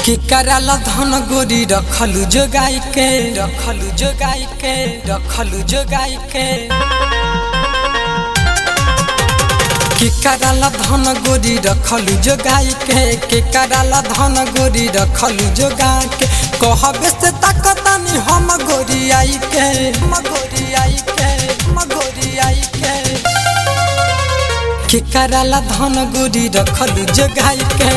कि कराला धन गोरी रखलू जोगाई के रखलू जोगाई के रखलू जोगाई के कि कराला धन गोरी रखलू जोगाई के कराला धन गोरी रखलू जोगाई के कहबे से ताकतानी हम गोरी आई के हम गोरी आई के हम गोरी आई के कि कराला धन गोरी रखलू जोगाई के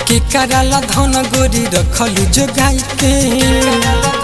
कि कराला धन गोरी रखलू जोगाई के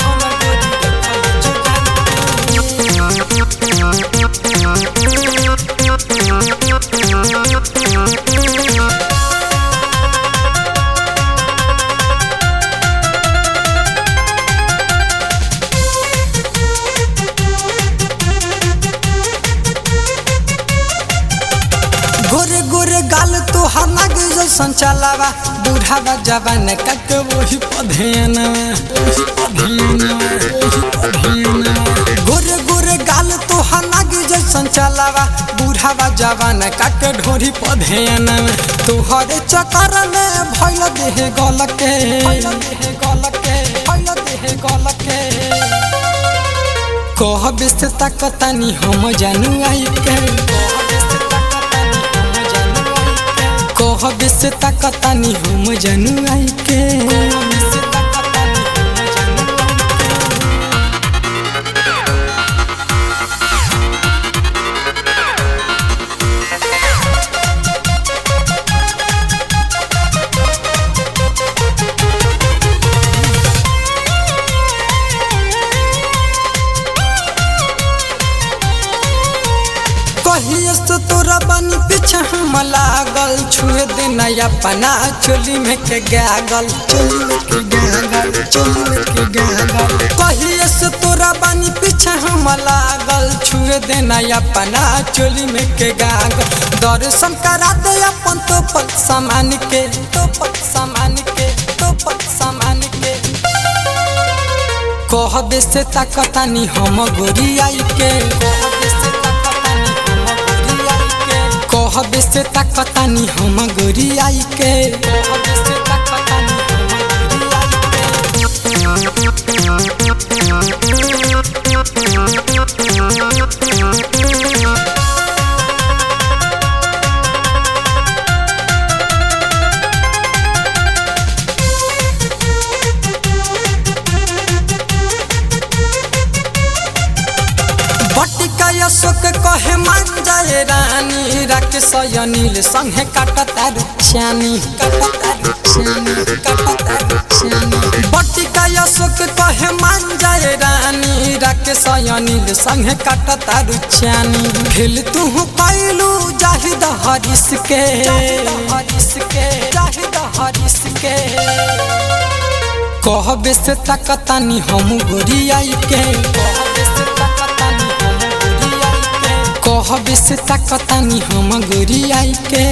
गोरे गोरे गाल तो हमाग जो संचालावा बूढ़ावा जवान कक वही पधेना गोरे गोरे गाल तो हमाग जो संचालावा बूढ़ावा जवान कक ढोरी पधेना तोहरे चक्कर में भइल देह गल के भइल देह गल के कहबे से ताकतानी हम जानू आई के कहबे से ताकतानी हम जानू आई के कहिए तोरा बनी पीछे हम लागल छुए देना अपना चोली में के गागल चोली में के गागल चोली में के गागल कहिए से तोरा बनी पीछे हम लागल छुए देना अपना चोली में के गागल दर्शन करा दे अपन तो पत सामान के तो पत सामान के तो पत सामान के कहबे से ताकतानी हम गोरी आई के कहबे से ताकतानी हम गोरी आई के कहबे से ताकतानी हम गोरी आई के बटिका अशोक कहे मान जाए रानी राकेश अनिल संगे काटता रुचानी बटिका अशोक कहे मान जाए रानी राकेश अनिल संगे काटता रुचानी भेल तू कैलू जाहिद हरीश के जाहिद हरीश के कहबे से ताकतानी हम गोरी आई के कहबे से ताकतानी हम गोरी आई के